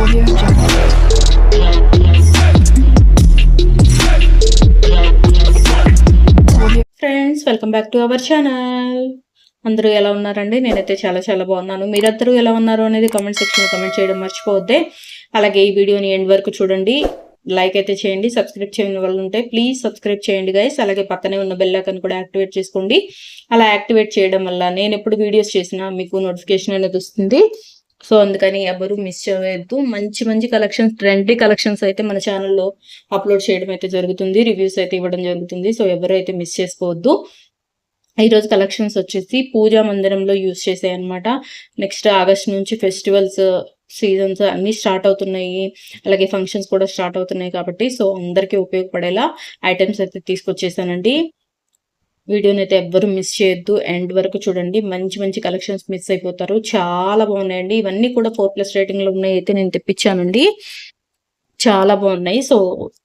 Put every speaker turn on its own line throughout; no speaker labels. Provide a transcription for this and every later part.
Audio Jungle.
Friends, welcome back to our channel. అందరూ ఎలా ఉన్నారండి? నేనైతే చాలా చాలా బాగున్నాను. మీరందరూ ఎలా ఉన్నారు అనేది కామెంట్ సెక్షన్లో కామెంట్ చేయడం మర్చిపోవద్దే. అలాగే ఈ వీడియోని ఎండ్ వరకు చూడండి, లైక్ అయితే చేయండి. సబ్స్క్రైబ్ చేయని వాళ్ళు ఉంటే ప్లీజ్ సబ్స్క్రైబ్ చేయండి గైస్. అలాగే పక్కనే ఉన్న బెల్ ఐకాన్ కూడా యాక్టివేట్ చేసుకోండి. అలా యాక్టివేట్ చేయడం వల్ల నేను ఎప్పుడు వీడియోస్ చేసినా మీకు నోటిఫికేషన్ అనేది వస్తుంది. సో అందుకని ఎవరు మిస్ చేయవద్దు. మంచి మంచి కలెక్షన్స్, ట్రెండీ కలెక్షన్స్ అయితే మన ఛానల్లో అప్లోడ్ చేయడం అయితే జరుగుతుంది. రివ్యూస్ అయితే ఇవ్వడం జరుగుతుంది. సో ఎవరైతే మిస్ చేసుకోవద్దు. ఈరోజు కలెక్షన్స్ వచ్చేసి పూజా మందిరంలో యూజ్ చేసాయి అనమాట. నెక్స్ట్ ఆగస్ట్ నుంచి ఫెస్టివల్స్ సీజన్స్ అన్నీ స్టార్ట్ అవుతున్నాయి. అలాగే ఫంక్షన్స్ కూడా స్టార్ట్ అవుతున్నాయి కాబట్టి సో అందరికీ ఉపయోగపడేలా ఐటమ్స్ అయితే తీసుకొచ్చేసానండి. వీడియోని అయితే ఎవ్వరు మిస్ చేయొద్దు, ఎండ్ వరకు చూడండి. మంచి మంచి కలెక్షన్స్ మిస్ అయిపోతారు. చాలా బాగున్నాయండి. ఇవన్నీ కూడా 4+ రేటింగ్లో ఉన్నాయి అయితే నేను తెప్పించానండి. చాలా బాగున్నాయి. సో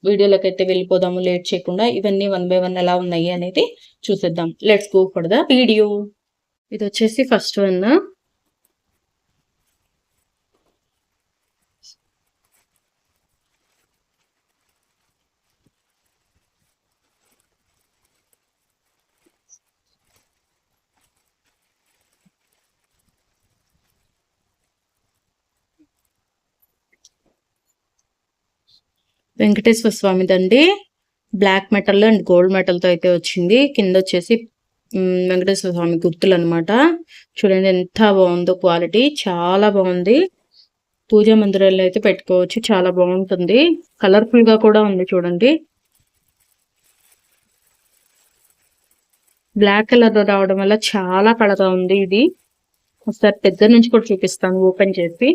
వీడియోలోకి అయితే వెళ్ళిపోదాము లేట్ చేయకుండా. ఇవన్నీ 1 బై 1 ఎలా ఉన్నాయి అనేది చూసేద్దాం. Let's go for the video. ఇది వచ్చేసి ఫస్ట్ వన్. వెంకటేశ్వర స్వామిదండి. బ్లాక్ మెటల్ అండ్ గోల్డ్ మెటల్తో అయితే వచ్చింది. కింద వచ్చేసి వెంకటేశ్వర స్వామి గుర్తులు అనమాట. చూడండి ఎంత బాగుందో, క్వాలిటీ చాలా బాగుంది. పూజా మందిరాల్లో అయితే పెట్టుకోవచ్చు, చాలా బాగుంటుంది. కలర్ఫుల్ గా కూడా ఉంది చూడండి. బ్లాక్ కలర్ రావడం వల్ల చాలా కళగా ఉంది. ఇది ఒకసారి దగ్గర నుంచి కూడా చూపిస్తాను ఓపెన్ చేసి.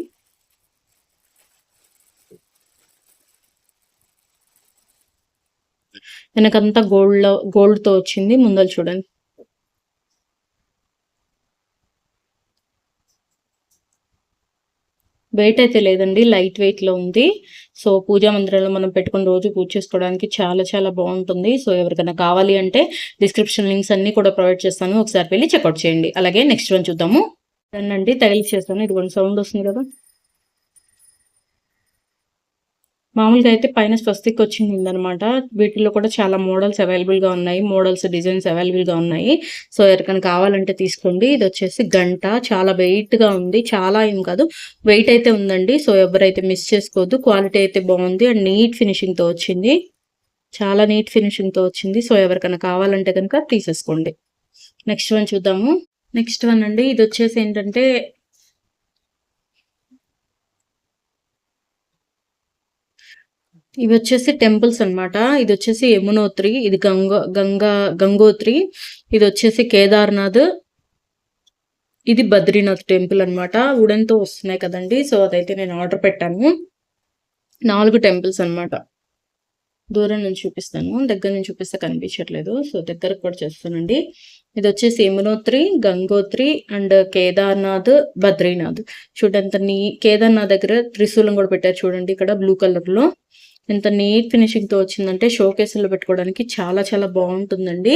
వెనకంతా గోల్డ్ తో వచ్చింది. ముందర చూడండి. వెయిట్ అయితే లేదండి, లైట్ వెయిట్ లో ఉంది. సో పూజా మందిరంలో మనం పెట్టుకుని రోజు పూజ చేసుకోవడానికి చాలా చాలా బాగుంటుంది. సో ఎవరికైనా కావాలి అంటే డిస్క్రిప్షన్ లింక్స్ అన్ని కూడా ప్రొవైడ్ చేస్తాను, ఒకసారి వెళ్ళి చెక్అవుట్ చేయండి. అలాగే నెక్స్ట్ వన్ చూద్దాము. అండి తగిలి చేస్తాను. ఇది కొంచెం సౌండ్ వస్తుంది కదా. మామూలుగా అయితే పైన స్వస్తిక్ వచ్చిందనమాట. వీటిల్లో కూడా చాలా మోడల్స్ అవైలబుల్గా ఉన్నాయి, మోడల్స్ డిజైన్స్ అవైలబుల్గా ఉన్నాయి. సో ఎవరికైనా కావాలంటే తీసుకోండి. ఇది వచ్చేసి గంట, చాలా వెయిట్గా ఉంది. చాలా ఏం కాదు, వెయిట్ అయితే ఉందండి. సో ఎవరైతే మిస్ చేసుకోవద్దు. క్వాలిటీ అయితే బాగుంది అండ్ నీట్ ఫినిషింగ్తో వచ్చింది. చాలా నీట్ ఫినిషింగ్తో వచ్చింది. సో ఎవరికైనా కావాలంటే కనుక తీసేసుకోండి. నెక్స్ట్ వన్ చూద్దాము. నెక్స్ట్ వన్ అండి, ఇది వచ్చేసి ఏంటంటే ఇవి వచ్చేసి టెంపుల్స్ అనమాట. ఇది వచ్చేసి యమునోత్రి, ఇది గంగోత్రి, ఇది వచ్చేసి కేదార్నాథ్, ఇది బద్రీనాథ్ టెంపుల్ అనమాట. వుడెన్తో వస్తున్నాయి కదండి. సో అదైతే నేను ఆర్డర్ పెట్టాను. 4 టెంపుల్స్ అనమాట. దూరం నుంచి చూపిస్తాను, దగ్గర నుంచి చూపిస్తే కనిపించట్లేదు. సో దగ్గరకు కూడా చేస్తానండి. ఇది వచ్చేసి యమునోత్రి, గంగోత్రి అండ్ కేదార్నాథ్, బద్రీనాథ్. చూడండి, కేదార్నాథ్ దగ్గర త్రిశూలం కూడా పెట్టారు చూడండి, ఇక్కడ బ్లూ కలర్ లో. ఎంత నీట్ ఫినిషింగ్ తో వచ్చిందంటే షోకేసుల్లో పెట్టుకోవడానికి చాలా చాలా బాగుంటుందండి.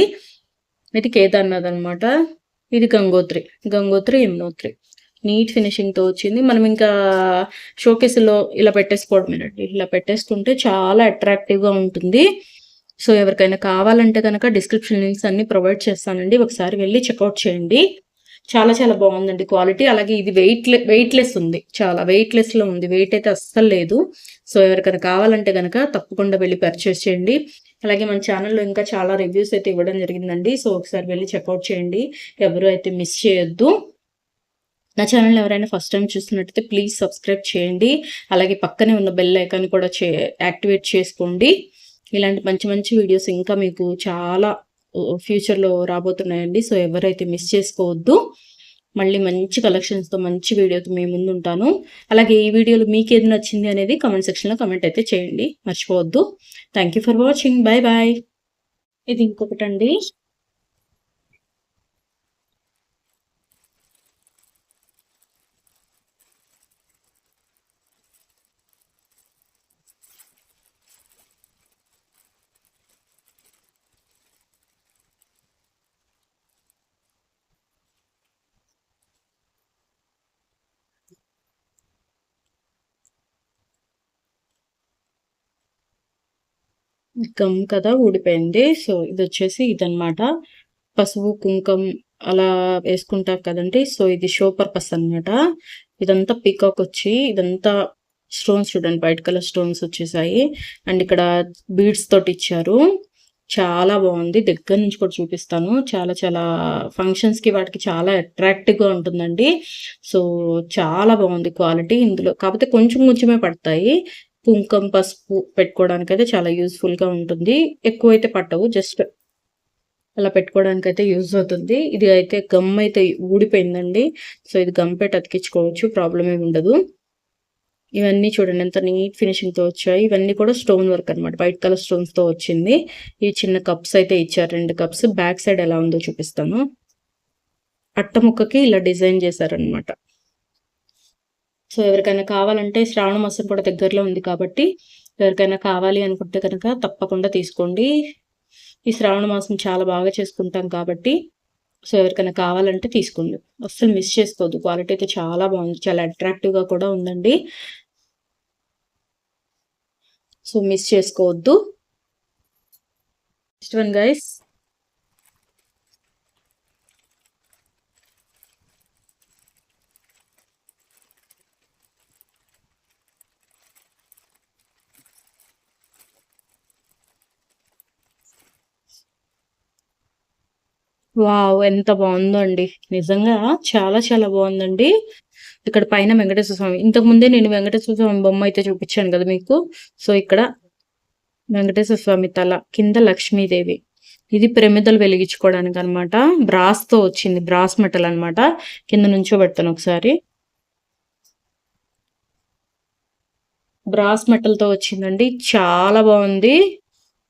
ఇది కేదార్నాథ్ అనమాట. ఇది గంగోత్రి యమునోత్రి. నీట్ ఫినిషింగ్ తో వచ్చింది. మనం ఇంకా షోకేసుల్లో ఇలా పెట్టేసుకోవడమేనండి. ఇలా పెట్టేసుకుంటే చాలా అట్రాక్టివ్ గా ఉంటుంది. సో ఎవరికైనా కావాలంటే కనుక డిస్క్రిప్షన్ లింక్స్ అన్ని ప్రొవైడ్ చేస్తానండి, ఒకసారి వెళ్ళి చెక్అవుట్ చేయండి. చాలా చాలా బాగుందండి క్వాలిటీ. అలాగే ఇది వెయిట్లెస్ ఉంది, చాలా వెయిట్లెస్ లో ఉంది. వెయిట్ అయితే అస్సలు లేదు. సో ఎవరికైనా కావాలంటే కనుక తప్పకుండా వెళ్ళి పర్చేస్ చేయండి. అలాగే మన ఛానల్లో ఇంకా చాలా రివ్యూస్ అయితే ఇవ్వడం జరిగిందండి. సో ఒకసారి వెళ్ళి చెక్అవుట్ చేయండి, ఎవరు అయితే మిస్ చేయొద్దు. నా ఛానల్ ఎవరైనా ఫస్ట్ టైం చూస్తున్నట్టయితే ప్లీజ్ సబ్స్క్రైబ్ చేయండి. అలాగే పక్కనే ఉన్న బెల్ ఐకాన్ కూడా యాక్టివేట్ చేసుకోండి. ఇలాంటి మంచి మంచి వీడియోస్ ఇంకా మీకు చాలా ఫ్యూచర్లో రాబోతున్నాయండి. సో ఎవరైతే మిస్ చేసుకోవద్దు. మళ్ళీ మంచి కలెక్షన్స్తో మంచి వీడియోతో మీ ముందు ఉంటాను. అలాగే ఈ వీడియోలో మీకు ఏది నచ్చింది అనేది కామెంట్ సెక్షన్లో కామెంట్ అయితే చేయండి, మర్చిపోవద్దు. Thank you for watching. Bye bye. ఇది ఇంకొకటండి. గమ్ కదా ఊడిపోయింది. సో ఇది వచ్చేసి ఇదనమాట. పసుపు కుంకం అలా వేసుకుంటారు కదండి. సో ఇది షో పర్పస్ అనమాట. ఇదంతా పీకాక్ వచ్చి ఇదంతా స్టోన్స్ చూడండి, వైట్ కలర్ స్టోన్స్ వచ్చేసాయి. అండ్ ఇక్కడ బీడ్స్ తోటి ఇచ్చారు. చాలా బాగుంది. దగ్గర నుంచి కూడా చూపిస్తాను. చాలా చాలా ఫంక్షన్స్ కి వాటికి చాలా అట్రాక్టివ్ గా ఉంటుందండి. సో చాలా బాగుంది క్వాలిటీ ఇందులో. కాకపోతే కొంచెం కొంచెమే పడతాయి. కుంకం పసుపు పెట్టుకోవడానికి అయితే చాలా యూస్ఫుల్ గా ఉంటుంది. ఎక్కువైతే పట్టవు, జస్ట్ అలా పెట్టుకోవడానికి అయితే యూజ్ అవుతుంది. ఇది అయితే గమ్ అయితే ఊడిపోయిందండి. సో ఇది గమ్ పెట్టి అతికించుకోవచ్చు, ప్రాబ్లం ఏమి ఉండదు. ఇవన్నీ చూడండి ఎంత నీట్ ఫినిషింగ్ తో వచ్చాయి. ఇవన్నీ కూడా స్టోన్ వర్క్ అనమాట, వైట్ కలర్ స్టోన్స్ తో వచ్చింది. ఈ చిన్న కప్స్ అయితే ఇచ్చారు, 2 కప్స్. బ్యాక్ సైడ్ ఎలా ఉందో చూపిస్తాను. అట్ట ముక్కకి ఇలా డిజైన్ చేశారనమాట. సో ఎవరికైనా కావాలంటే శ్రావణ మాసం కూడా దగ్గరలో ఉంది కాబట్టి ఎవరికైనా కావాలి అనుకుంటే కనుక తప్పకుండా తీసుకోండి. ఈ శ్రావణ మాసం చాలా బాగా చేసుకుంటాం కాబట్టి సో ఎవరికైనా కావాలంటే తీసుకోండి, అస్సలు మిస్ చేసుకోవద్దు. క్వాలిటీ అయితే చాలా బాగుంది, చాలా అట్రాక్టివ్ గా కూడా ఉందండి. సో మిస్ చేసుకోవద్దు. నెక్స్ట్ వన్ గైస్, వావ్ ఎంత బాగుందో అండి, నిజంగా చాలా చాలా బాగుందండి. ఇక్కడ పైన వెంకటేశ్వర స్వామి, ఇంతకు ముందే నేను వెంకటేశ్వర స్వామి బొమ్మ అయితే చూపించాను కదా మీకు. సో ఇక్కడ వెంకటేశ్వర స్వామి తల, కింద లక్ష్మీదేవి. ఇది ప్రమిదలు వెలిగించుకోవడానికి అనమాట. బ్రాస్ తో వచ్చింది, బ్రాస్ మెటల్ అనమాట. కింద నుంచో పెడతాను ఒకసారి. బ్రాస్ మెటల్ తో వచ్చిందండి, చాలా బాగుంది.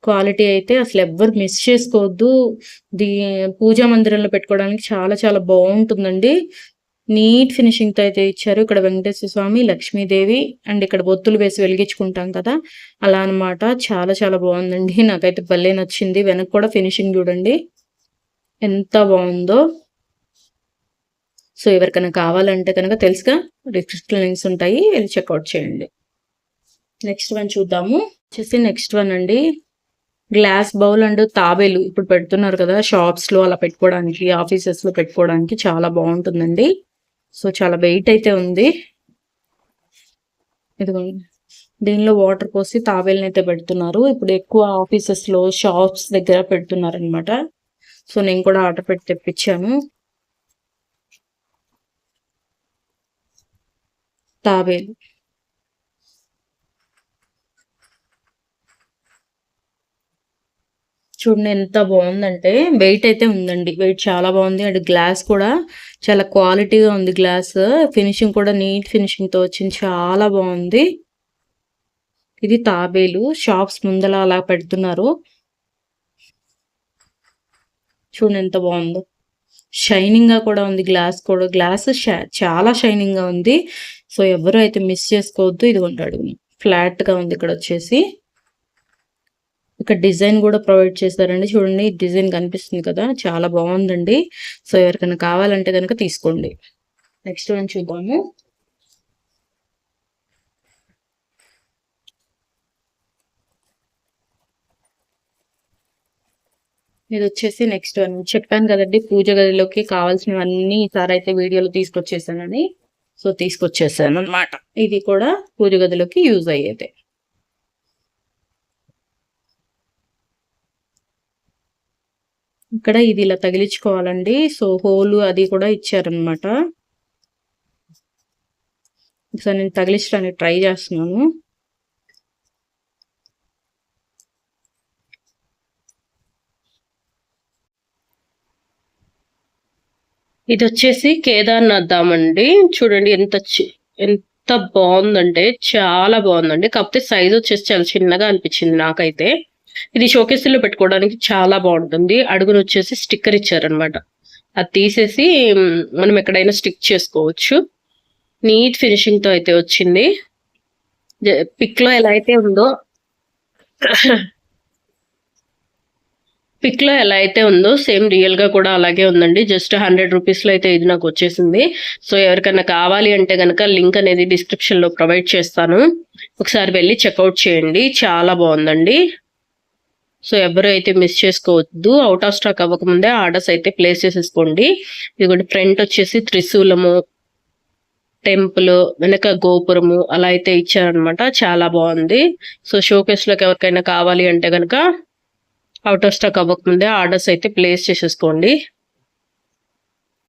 క్వాలిటీ అయితే అసలు ఎవ్వరు మిస్ చేసుకోవద్దు. పూజా మందిరంలో పెట్టుకోవడానికి చాలా చాలా బాగుంటుందండి. నీట్ ఫినిషింగ్ తో అయితే ఇచ్చారు. ఇక్కడ వెంకటేశ్వర స్వామి, లక్ష్మీదేవి అండ్ ఇక్కడ బొత్తులు వేసి వెలిగించుకుంటాం కదా అలా అనమాట. చాలా చాలా బాగుందండి, నాకైతే భలే నచ్చింది. వెనక కూడా ఫినిషింగ్ చూడండి ఎంత బాగుందో. సో ఎవరికైనా కావాలంటే కనుక తెలుసుగా, డిస్క్రిప్షన్ లింక్స్ ఉంటాయి, వెళ్ళి చెక్అవుట్ చేయండి. నెక్స్ట్ వన్ చూద్దాము. వచ్చేసి నెక్స్ట్ వన్ అండి, గ్లాస్ బౌల్ అండ్ తాబేలు ఇప్పుడు పెడుతున్నారు కదా షాప్స్ లో, అలా పెట్టుకోవడానికి, ఆఫీసెస్ లో పెట్టుకోవడానికి చాలా బాగుంటుందండి. సో చాలా వెయిట్ అయితే ఉంది. ఇదిగోండి, దీనిలో వాటర్ పోసి తాబేల్ని అయితే పెడుతున్నారు. ఇప్పుడు ఎక్కువ ఆఫీసెస్ లో, షాప్స్ దగ్గర పెడుతున్నారు అనమాట. సో నేను కూడా ఆర్డర్ పెట్టి తెప్పించాను. తాబేలు చూడండి ఎంత బాగుందంటే, వెయిట్ అయితే ఉందండి, వెయిట్ చాలా బాగుంది. అండ్ గ్లాస్ కూడా చాలా క్వాలిటీగా ఉంది. గ్లాస్ ఫినిషింగ్ కూడా నీట్ ఫినిషింగ్ తో వచ్చింది, చాలా బాగుంది. ఇది తాబేలు, షాప్స్ ముందల అలా పెడుతున్నారు. చూడండి ఎంత బాగుందో, షైనింగ్ గా కూడా ఉంది. గ్లాస్ కూడా, గ్లాస్ చాలా షైనింగ్ గా ఉంది. సో ఎవరు అయితే మిస్ చేసుకోవద్దు. ఇది ఉంటాడు, ఫ్లాట్ గా ఉంది. ఇక్కడ వచ్చేసి ఇక్కడ డిజైన్ కూడా ప్రొవైడ్ చేశారండి. చూడండి డిజైన్ కనిపిస్తుంది కదా, చాలా బాగుందండి. సో ఎవరికైనా కావాలంటే కనుక తీసుకోండి. నెక్స్ట్ వన్ చూద్దాము. ఇది వచ్చేసి నెక్స్ట్ వన్. చెప్పాను కదండి పూజ గదిలోకి కావాల్సినవన్నీ ఈసారి అయితే వీడియోలో తీసుకొచ్చేసానని. సో తీసుకొచ్చేసాను అనమాట. ఇది కూడా పూజ గదిలోకి యూజ్ అయ్యేదే. ఇక్కడ ఇది ఇలా తగిలించుకోవాలండి. సో హోలు అది కూడా ఇచ్చారనమాట. ఒకసారి నేను తగిలించడానికి ట్రై చేస్తున్నాను. ఇది వచ్చేసి కేదార్నాథ్ ధామ్ అండి. చూడండి ఎంత బాగుందంటే చాలా బాగుందండి. కాకపోతే సైజ్ వచ్చేసి చాలా చిన్నగా అనిపించింది నాకైతే. ఇది షోకేసుల్లో పెట్టుకోవడానికి చాలా బాగుంటుంది. అడుగును వచ్చేసి స్టిక్కర్ ఇచ్చారనమాట, అది తీసేసి మనం ఎక్కడైనా స్టిక్ చేసుకోవచ్చు. నీట్ ఫినిషింగ్ తో అయితే వచ్చింది. పిక్ లో ఎలా అయితే ఉందో పిక్ లో ఎలా అయితే ఉందో సేమ్ రియల్ గా కూడా అలాగే ఉందండి. జస్ట్ 100 రూపీస్ లో అయితే ఇది నాకు వచ్చేసింది. సో ఎవరికైనా కావాలి అంటే కనుక లింక్ అనేది డిస్క్రిప్షన్ లో ప్రొవైడ్ చేస్తాను, ఒకసారి వెళ్ళి చెక్అవుట్ చేయండి. చాలా బాగుందండి.
సో ఎవరు అయితే మిస్ చేసుకోవద్దు. అవుట్ ఆఫ్ స్టాక్ అవ్వకముందే ఆర్డర్స్ అయితే ప్లేస్ చేసేసుకోండి. ఇదిగోండి ఫ్రంట్ వచ్చేసి త్రిశూలము, టెంపుల్, వెనక గోపురము అలా అయితే ఇచ్చారనమాట. చాలా బాగుంది. సో షోకేస్ లోకి ఎవరికైనా కావాలి అంటే కనుక అవుట్ ఆఫ్ స్టాక్ అవ్వకముందే ఆర్డర్స్ అయితే ప్లేస్ చేసేసుకోండి.